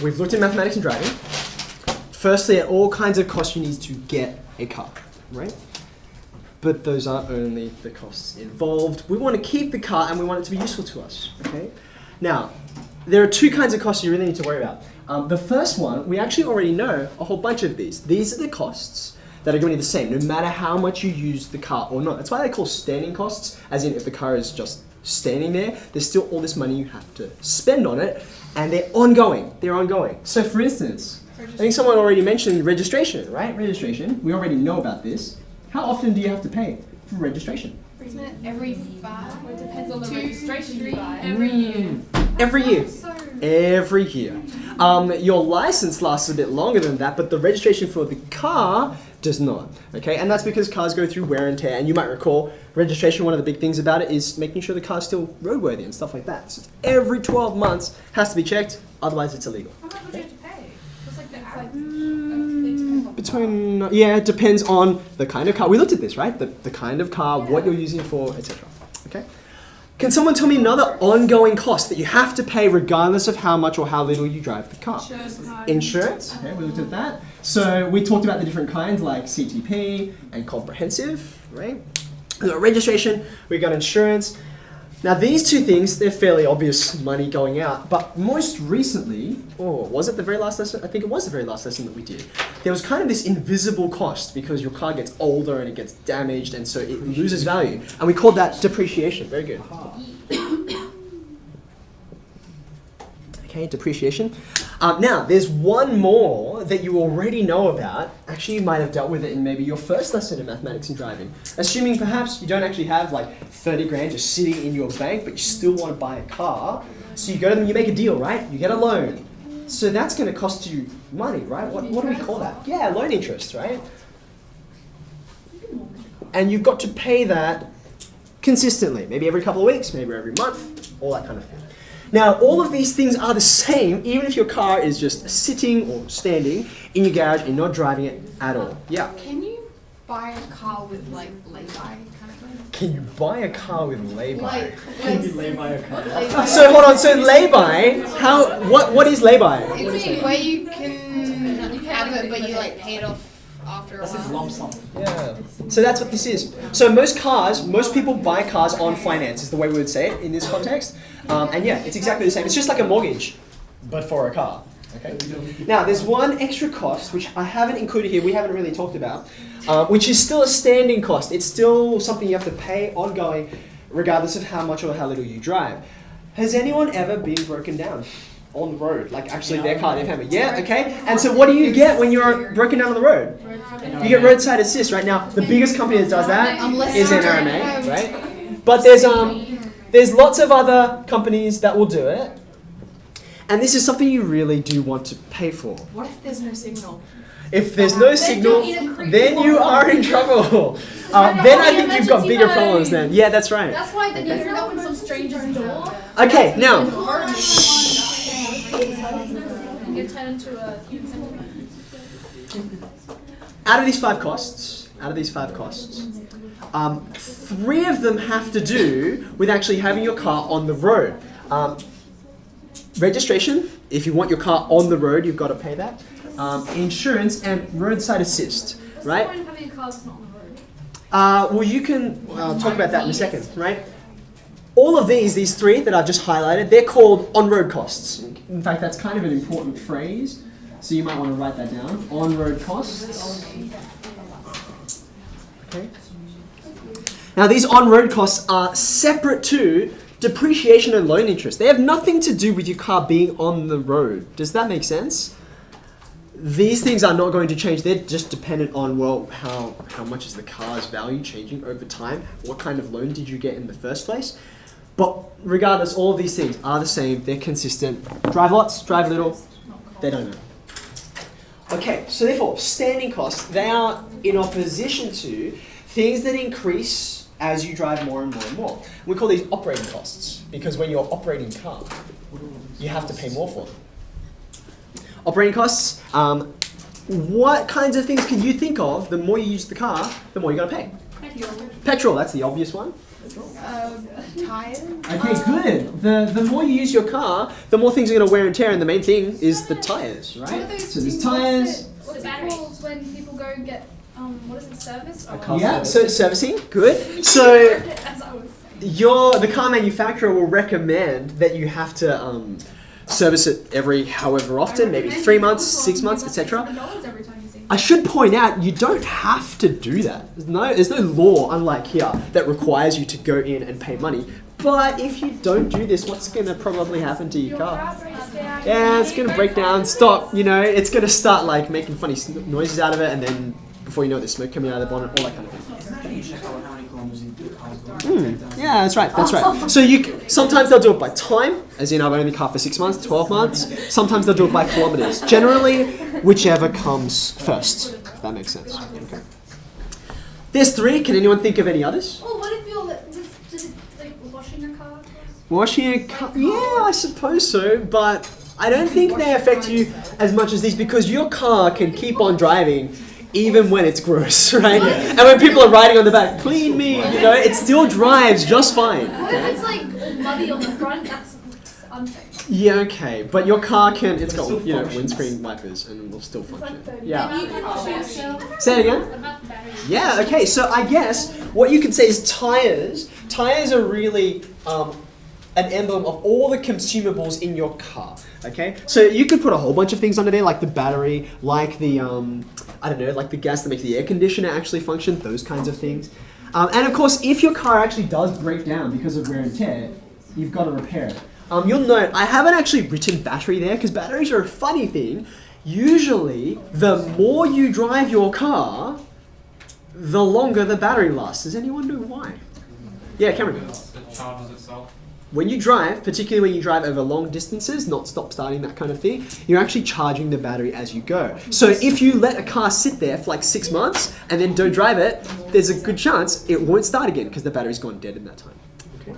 we've looked at mathematics and driving. Firstly, at all kinds of costs you need to get a car, right? But those aren't only the costs involved. We want to keep the car and we want it to be useful to us, okay? Now, there are two kinds of costs you really need to worry about. The first one, we actually already know a whole bunch of these. These are the costs that are going to be the same, no matter how much you use the car or not. That's why they call standing costs, as in if the car is just standing there, there's still all this money you have to spend on it, and they're ongoing. They're ongoing. So for instance, I think someone already mentioned registration, right? Registration, we already know about this. How often do you have to pay for registration? Isn't it every 5? Well, it depends on the registration you buy. Every year. Every year. So Every year. Your license lasts a bit longer than that, but the registration for the car does not. Okay, and that's because cars go through wear and tear. And you might recall, registration, one of the big things about it is making sure the car's still roadworthy and stuff like that. So every 12 months has to be checked, otherwise it's illegal. how much would you have to pay? What's like the average? Between, yeah, it depends on the kind of car. We looked at this, right? The kind of car, what you're using it for, etc. Okay. Can someone tell me another ongoing cost that you have to pay regardless of how much or how little you drive the car? Insurance. Okay, we looked at that. So we talked about the different kinds like CTP and comprehensive, right? We got registration, we got insurance. Now these two things, they're fairly obvious money going out, but most recently, or was it the very last lesson? I think it was the very last lesson that we did. There was kind of this invisible cost because your car gets older and it gets damaged and so it loses value. And we called that depreciation. Very good. Okay, depreciation. Now, there's one more that you already know about. Actually, you might have dealt with it in maybe your first lesson in mathematics and driving. Assuming perhaps you don't actually have like 30 grand just sitting in your bank, but you still want to buy a car. So you go to them, you make a deal, right? You get a loan. So that's going to cost you money, right? What do we call that? Yeah, loan interest, right? And you've got to pay that consistently. Maybe every couple of weeks, maybe every month, all that kind of thing. Now, all of these things are the same, even if your car is just sitting or standing in your garage and not driving it at all. Yeah. Can you buy a car with like lay-by kind of thing? Can you buy a car with lay-by? Can you lay by a car? So hold on. So lay-by, what is lay-by? It's where you can have it, but you like pay it off after a That's a while. lump sum. Yeah. So that's what this is. So most people buy cars on finance is the way we would say it in this context. And yeah, it's exactly the same. It's just like a mortgage, but for a car. Okay. Now there's one extra cost which I haven't included here. We haven't really talked about, which is still a standing cost. It's still something you have to pay ongoing, regardless of how much or how little you drive. Has anyone ever been broken down on the road? Like actually their car, their family. Yeah. Okay. And so what do you get when you're broken down on the road? You get roadside assist. Right now, the biggest company that does that is NRMA, right? But there's lots of other companies that will do it. And this is something you really do want to pay for. What if there's no signal? If there's no signal, then you are in trouble. Then I think you've got bigger problems then. Yeah, that's right. That's why then you can open some stranger's door. Okay, now, And get turned into a human centipede. out of these five costs, 3 of them have to do with actually having your car on the road. Registration, if you want your car on the road, you've got to pay that. Insurance and roadside assist, right? What's the point of having a car that's not on the road? Well, you can talk about that in a second, right? All of these 3 that I've just highlighted, they're called on-road costs. In fact, that's kind of an important phrase, so you might want to write that down. On-road costs. Okay. Now, these on-road costs are separate to depreciation and loan interest. They have nothing to do with your car being on the road. Does that make sense? These things are not going to change. They're just dependent on, well, how much is the car's value changing over time? What kind of loan did you get in the first place? But regardless, all of these things are the same. They're consistent. Drive lots, drive little, they don't know. Okay, so therefore, standing costs, they are in opposition to things that increase as you drive more and more and more. We call these operating costs, because when you're operating a car, you have to pay more for them. Operating costs, what kinds of things can you think of? The more you use the car, the more you're going to pay. Petrol, that's the obvious one. Tires. Okay, good. The more you use your car, the more things are going to wear and tear, and the main thing is the tires, right? So there's tires. What's it called when people go get what is it, service? Yeah, so servicing, good. So As I was saying. the car manufacturer will recommend that you have to service it every however often, maybe 3 months, 6 months, etc. $7 every time you see. I should point out you don't have to do that. There's no law, unlike here, that requires you to go in and pay money. But if you don't do this, what's going to probably happen to your car? Yeah, it's going to break down, stop, it's going to start like making funny noises out of it, and then before you know it, there's smoke coming out of the bonnet, all that kind of thing. Yeah, that's right. So sometimes they'll do it by time, as in I've owned the car for 6 months, 12 months. Sometimes they'll do it by kilometers. Generally, whichever comes first, if that makes sense. Okay. There's 3. Can anyone think of any others? Well, what if you're just like washing your car? Washing a car? Yeah, I suppose so, but I don't think they affect you as much as these because your car can keep on driving even when it's gross, right? And when people are riding on the back, clean me, it still drives just fine. What if it's like muddy on the front? That's unsafe. Yeah, okay, but your car it's got windscreen wipers and will still function. Yeah. You can choose. Say it again. About the battery. Yeah, okay, so I guess what you could say is tires. Tires are really an emblem of all the consumables in your car, okay? So you could put a whole bunch of things under there, like the battery, like the, like the gas that makes the air conditioner actually function, those kinds of things. And of course, if your car actually does break down because of wear and tear, you've got to repair it. You'll note, I haven't actually written battery there, because batteries are a funny thing. Usually, the more you drive your car, the longer the battery lasts. Does anyone know why? Yeah, Cameron. It charges itself. When you drive, particularly when you drive over long distances, not stop-starting, that kind of thing, you're actually charging the battery as you go. So if you let a car sit there for like 6 months and then don't drive it, there's a good chance it won't start again because the battery's gone dead in that time. Okay.